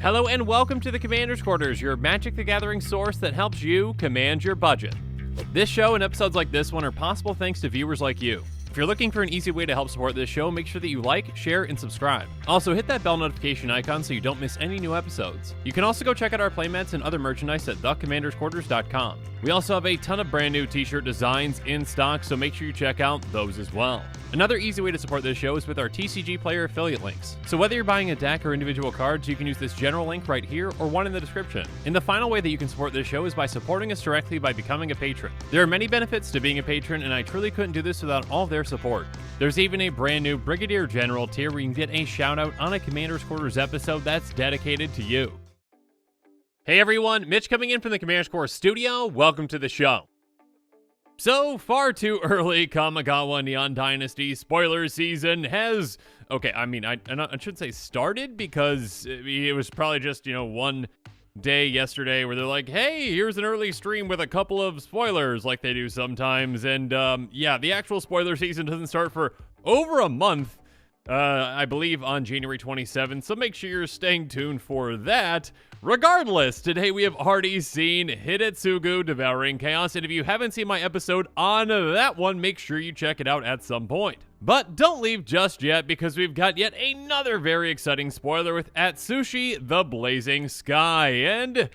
Hello and welcome to the Commander's Quarters, your Magic the Gathering source that helps you command your budget. This show and episodes like this one are possible thanks to viewers like you. If you're looking for an easy way to help support this show, make sure that you like, share, and subscribe. Also, hit that bell notification icon so you don't miss any new episodes. You can also go check out our playmats and other merchandise at thecommandersquarters.com. We also have a ton of brand new t-shirt designs in stock, so make sure you check out those as well. Another easy way to support this show is with our TCG Player affiliate links. So whether you're buying a deck or individual cards, you can use this general link right here or one in the description. And the final way that you can support this show is by supporting us directly by becoming a patron. There are many benefits to being a patron, and I truly couldn't do this without all of their support. There's even a brand new Brigadier General tier where you can get a shout out on a Commander's Quarters episode that's dedicated to you. Hey everyone, Mitch coming in from the Commander's Quarters studio. Welcome to the show. So far too early, Kamigawa Neon Dynasty spoiler season has, I shouldn't say started because it was probably just, one day yesterday where they're like, hey, here's an early stream with a couple of spoilers like they do sometimes. And the actual spoiler season doesn't start for over a month, I believe on January 27th. So make sure you're staying tuned for that. Regardless, today we have already seen Hidetsugu Devouring Chaos, and if you haven't seen my episode on that one, make sure you check it out at some point. But don't leave just yet, because we've got yet another very exciting spoiler with Atsushi the Blazing Sky, and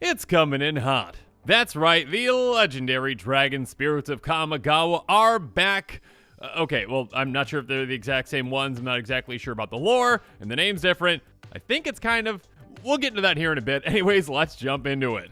it's coming in hot. That's right, the legendary dragon spirits of Kamigawa are back. I'm not sure if they're the exact same ones. I'm not exactly sure about the lore, and the name's different. I think it's kind of... We'll get into that here in a bit. Anyways, let's jump into it.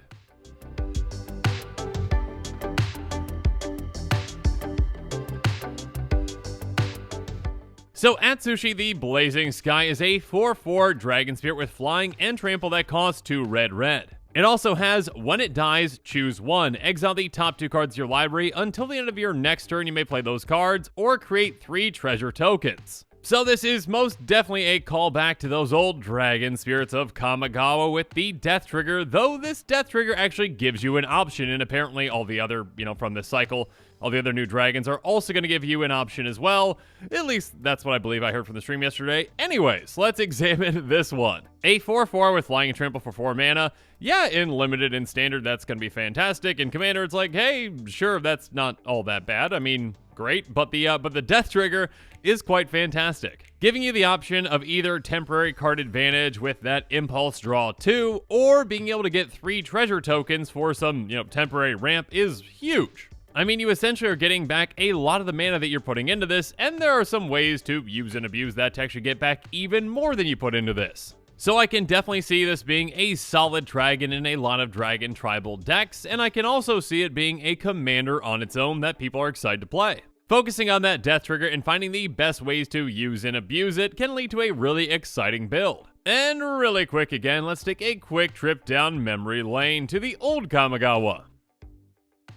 So Atsushi the Blazing Sky is a 4/4 dragon spirit with flying and trample that costs 2 red. It also has, when it dies, choose 1. Exile the top 2 cards of your library. Until the end of your next turn, you may play those cards, or create 3 treasure tokens. So this is most definitely a callback to those old dragon spirits of Kamigawa with the death trigger, though this death trigger actually gives you an option, and apparently all the other, from this cycle, all the other new dragons are also going to give you an option as well. At least that's what I believe I heard from the stream yesterday. Anyways, let's examine this one. A 4/4 with flying and trample for 4 mana. Yeah, in limited and standard, that's going to be fantastic. In commander, it's like, hey, sure, that's not all that bad. I mean, great, but the death trigger is quite fantastic, giving you the option of either temporary card advantage with that impulse draw 2, or being able to get 3 treasure tokens for some, temporary ramp is huge. I mean, you essentially are getting back a lot of the mana that you're putting into this, and there are some ways to use and abuse that to actually get back even more than you put into this. So I can definitely see this being a solid dragon in a lot of dragon tribal decks, and I can also see it being a commander on its own that people are excited to play. Focusing on that death trigger and finding the best ways to use and abuse it can lead to a really exciting build. And really quick again, let's take a quick trip down memory lane to the old Kamigawa.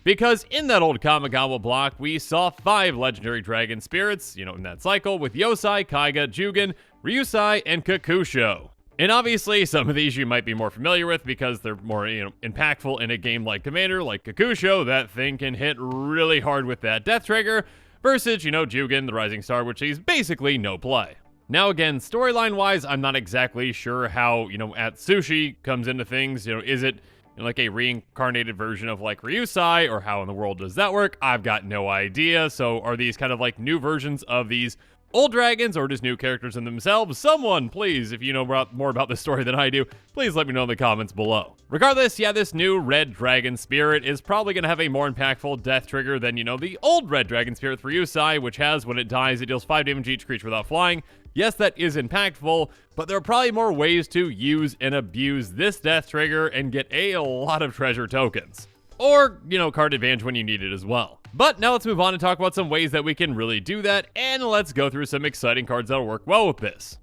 Because in that old Kamigawa block, we saw 5 legendary dragon spirits, in that cycle, with Yosai, Kaiga, Jugen, Ryusai, and Kakusho. And obviously, some of these you might be more familiar with because they're more, impactful in a game like Commander, like Kakusho. That thing can hit really hard with that death trigger, versus, Jugen, the Rising Star, which is basically no play. Now again, storyline-wise, I'm not exactly sure how, Atsushi comes into things. Is it like a reincarnated version of like Ryusai, or how in the world does that work? I've got no idea. So are these kind of like new versions of these old dragons, or just new characters in themselves? Someone, please, if you know more about this story than I do, please let me know in the comments below. Regardless, yeah, this new red dragon spirit is probably going to have a more impactful death trigger than, the old red dragon spirit for Ryusai, which has, when it dies, it deals 5 damage each creature without flying. Yes, that is impactful, but there are probably more ways to use and abuse this death trigger and get a lot of treasure tokens. Or, card advantage when you need it as well. But now let's move on and talk about some ways that we can really do that, and let's go through some exciting cards that'll work well with this.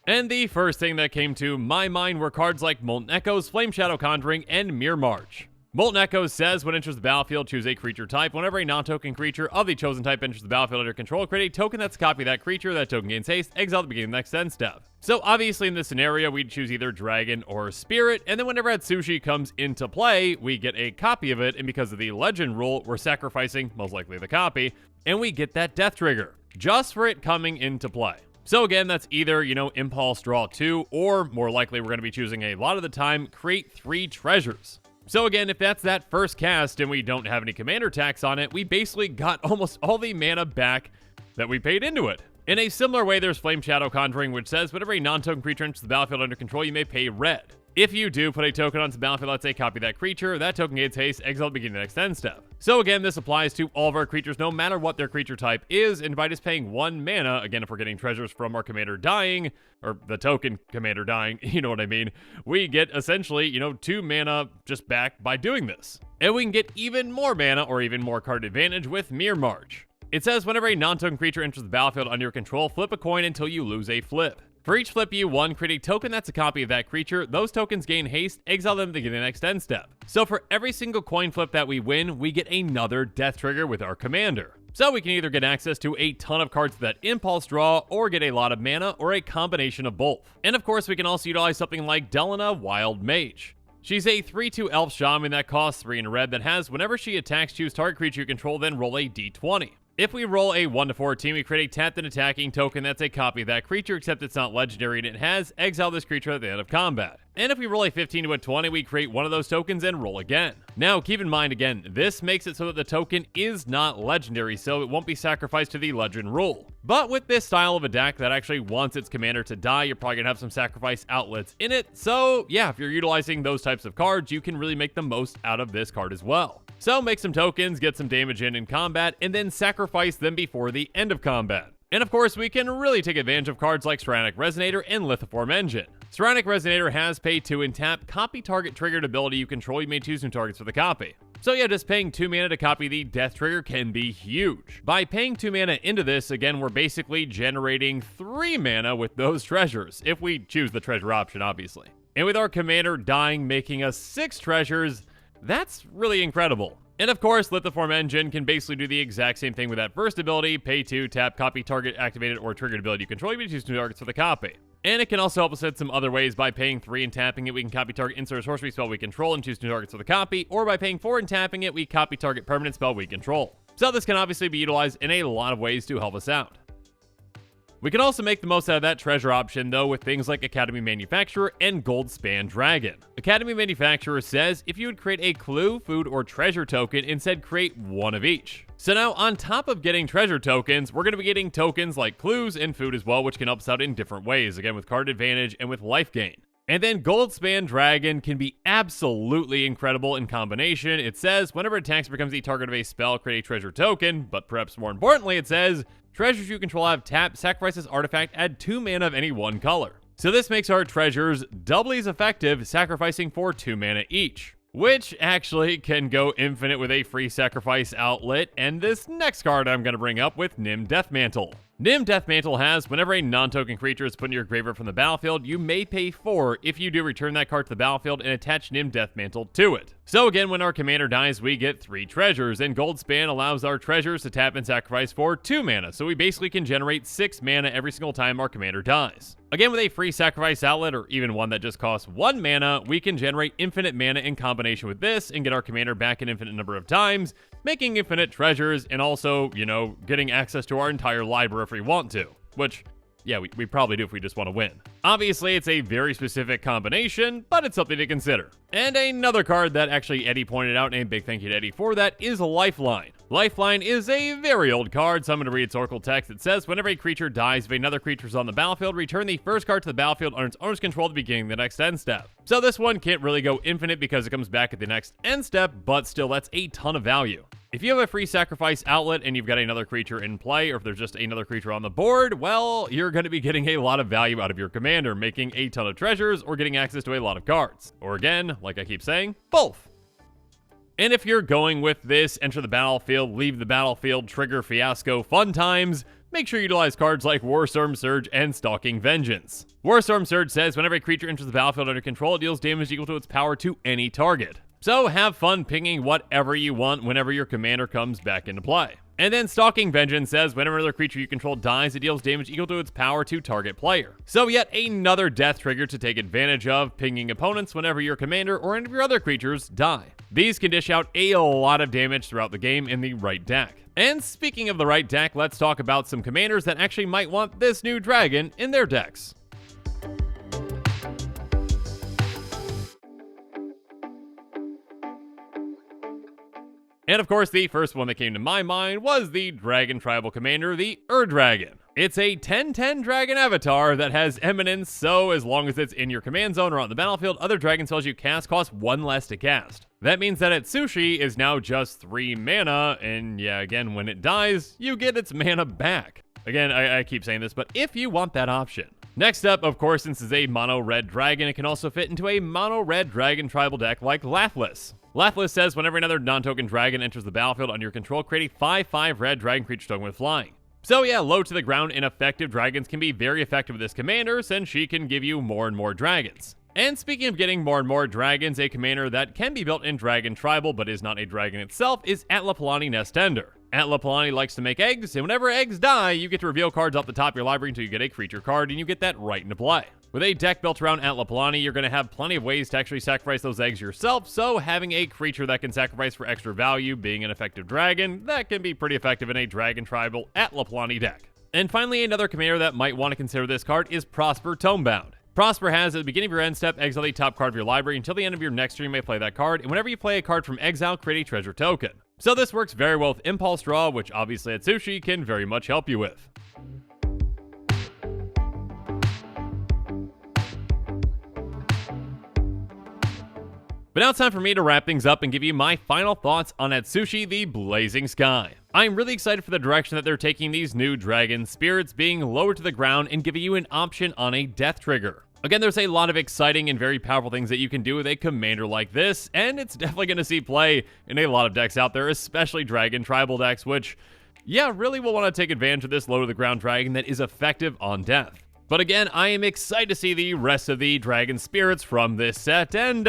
And the first thing that came to my mind were cards like Molten Echoes, Flame Shadow Conjuring, and Mirror March. Molten Echo says, when enters the battlefield, choose a creature type. Whenever a non-token creature of the chosen type enters the battlefield under control, create a token that's a copy of that creature. That token gains haste, exile at the beginning of the next end step. So obviously in this scenario, we'd choose either Dragon or Spirit, and then whenever Atsushi comes into play, we get a copy of it, and because of the legend rule, we're sacrificing, most likely the copy, and we get that death trigger, just for it coming into play. So again, that's either, Impulse Draw 2, or more likely we're going to be choosing a lot of the time, create 3 treasures. So again, if that's that first cast and we don't have any commander tax on it, we basically got almost all the mana back that we paid into it. In a similar way, there's Flame Shadow Conjuring, which says whenever a non-token creature enters the battlefield under control, you may pay red. If you do put a token onto the battlefield, let's say copy that creature, that token gains haste, exile at the beginning of the next end step. So again, this applies to all of our creatures, no matter what their creature type is, and by just paying 1 mana, again, if we're getting treasures from our commander dying, or the token commander dying, you know what I mean, we get essentially, 2 mana just back by doing this. And we can get even more mana or even more card advantage with Mirror March. It says whenever a non-token creature enters the battlefield under your control, flip a coin until you lose a flip. For each flip you won, create a token that's a copy of that creature. Those tokens gain haste, exile them to get the next end step. So for every single coin flip that we win, we get another death trigger with our commander. So we can either get access to a ton of cards with that impulse draw, or get a lot of mana, or a combination of both. And of course, we can also utilize something like Delina, Wild Mage. She's a 3/2 elf shaman that costs 3 in red that has whenever she attacks, choose target creature you control, then roll a d20. If we roll a 1/14, we create a tapped and attacking token that's a copy of that creature, except it's not legendary and it has exile this creature at the end of combat. And if we roll a 15 to a 20, we create one of those tokens and roll again. Now, keep in mind again, this makes it so that the token is not legendary, so it won't be sacrificed to the legend rule. But with this style of a deck that actually wants its commander to die, you're probably gonna have some sacrifice outlets in it. So yeah, if you're utilizing those types of cards, you can really make the most out of this card as well. So make some tokens, get some damage in combat, and then sacrifice them before the end of combat. And of course, we can really take advantage of cards like Serenic Resonator and Lithiform Engine. Serenic Resonator has pay 2 and tap, copy target triggered ability you control. You may choose new targets for the copy. So yeah, just paying 2 mana to copy the death trigger can be huge. By paying 2 mana into this, again, we're basically generating 3 mana with those treasures, if we choose the treasure option, obviously. And with our commander dying, making us 6 treasures, that's really incredible. And of course, Lithiform Engine can basically do the exact same thing with that first ability, pay 2, tap, copy target activated or triggered ability you control. You may choose new targets for the copy. And it can also help us in some other ways. By paying 3 and tapping it, we can copy target insert or sorcery spell we control and choose new targets for the copy. Or by paying 4 and tapping it, we copy target permanent spell we control. So this can obviously be utilized in a lot of ways to help us out. We can also make the most out of that treasure option, though, with things like Academy Manufacturer and Goldspan Dragon. Academy Manufacturer says if you would create a clue, food, or treasure token, instead create one of each. So now, on top of getting treasure tokens, we're going to be getting tokens like clues and food as well, which can help us out in different ways, again with card advantage and with life gain. And then Goldspan Dragon can be absolutely incredible in combination. It says whenever attacks becomes the target of a spell, create a treasure token, but perhaps more importantly, it says treasures you control have tap, sacrifices artifact, add 2 mana of any one color. So this makes our treasures doubly as effective, sacrificing for 2 mana each, which actually can go infinite with a free sacrifice outlet. And this next card I'm going to bring up with Nim Deathmantle. Nim Deathmantle has whenever a non-token creature is put in your graveyard from the battlefield, you may pay 4. If you do, return that card to the battlefield and attach Nim Deathmantle to it. So again, when our commander dies, we get 3 treasures, and Goldspan allows our treasures to tap and sacrifice for 2 mana, so we basically can generate 6 mana every single time our commander dies. Again, with a free sacrifice outlet, or even one that just costs 1 mana, we can generate infinite mana in combination with this and get our commander back an infinite number of times, making infinite treasures, and also, getting access to our entire library if we want to, which, yeah, we probably do if we just want to win. Obviously, it's a very specific combination, but it's something to consider. And another card that actually Eddie pointed out, and a big thank you to Eddie for that, is Lifeline. Lifeline is a very old card, so I'm going to read its Oracle text. It says, whenever a creature dies, if another creature is on the battlefield, return the first card to the battlefield under its owner's control at the beginning of the next end step. So this one can't really go infinite because it comes back at the next end step, but still, that's a ton of value. If you have a free sacrifice outlet and you've got another creature in play, or if there's just another creature on the board, well, you're going to be getting a lot of value out of your commander, making a ton of treasures or getting access to a lot of cards. Or again, like I keep saying, both. And if you're going with this, enter the battlefield, leave the battlefield, trigger fiasco, fun times, make sure you utilize cards like Warstorm Surge and Stalking Vengeance. Warstorm Surge says whenever a creature enters the battlefield under control, it deals damage equal to its power to any target. So have fun pinging whatever you want whenever your commander comes back into play. And then Stalking Vengeance says whenever another creature you control dies, it deals damage equal to its power to target player. So yet another death trigger to take advantage of, pinging opponents whenever your commander or any of your other creatures die. These can dish out a lot of damage throughout the game in the right deck. And speaking of the right deck, let's talk about some commanders that actually might want this new dragon in their decks. And of course, the first one that came to my mind was the Dragon Tribal Commander, the Dragon. It's a 10/10 dragon avatar that has Eminence, so as long as it's in your command zone or on the battlefield, other dragon spells you cast cost 1 less to cast. That means that Atsushi is now just 3 mana, and yeah, again, when it dies, you get its mana back. Again, I keep saying this, but if you want that option. Next up, of course, since it's a mono-red dragon, it can also fit into a mono-red dragon tribal deck like Lathliss. Lathliss says whenever another non-token dragon enters the battlefield under your control, create a 5/5 red dragon creature token with flying. So yeah, low to the ground ineffective dragons can be very effective with this commander since she can give you more and more dragons. And speaking of getting more and more dragons, a commander that can be built in Dragon Tribal but is not a dragon itself is Atlapalani Nestender. Atlapalani likes to make eggs, and whenever eggs die, you get to reveal cards off the top of your library until you get a creature card, and you get that right into play. With a deck built around Atlapalani, you're going to have plenty of ways to actually sacrifice those eggs yourself, so having a creature that can sacrifice for extra value, being an effective dragon, that can be pretty effective in a Dragon Tribal Atlapalani deck. And finally, another commander that might want to consider this card is Prosper Tomebound. Prosper has, at the beginning of your end step, exile the top card of your library. Until the end of your next turn, you may play that card, and whenever you play a card from exile, create a treasure token. So this works very well with Impulse Draw, which obviously Atsushi can very much help you with. But now it's time for me to wrap things up and give you my final thoughts on Atsushi the Blazing Sky. I'm really excited for the direction that they're taking these new dragon spirits, being lowered to the ground and giving you an option on a death trigger. Again, there's a lot of exciting and very powerful things that you can do with a commander like this, and it's definitely going to see play in a lot of decks out there, especially Dragon Tribal decks, which, yeah, really will want to take advantage of this low to the ground dragon that is effective on death. But again, I am excited to see the rest of the dragon spirits from this set, and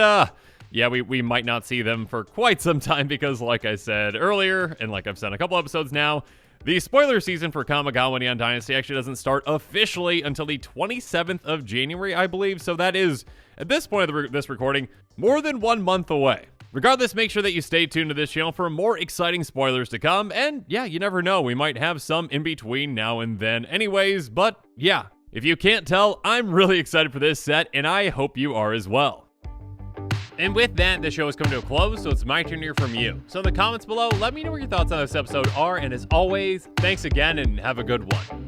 yeah, we might not see them for quite some time because, like I said earlier, and like I've said in a couple episodes now, the spoiler season for Kamigawa Neon Dynasty actually doesn't start officially until the 27th of January, I believe, so that is, at this point of this recording, more than 1 month away. Regardless, make sure that you stay tuned to this channel for more exciting spoilers to come, and yeah, you never know, we might have some in between now and then anyways, but yeah, if you can't tell, I'm really excited for this set, and I hope you are as well. And with that, the show has come to a close, so it's my turn to hear from you. So in the comments below, let me know what your thoughts on this episode are, and as always, thanks again and have a good one.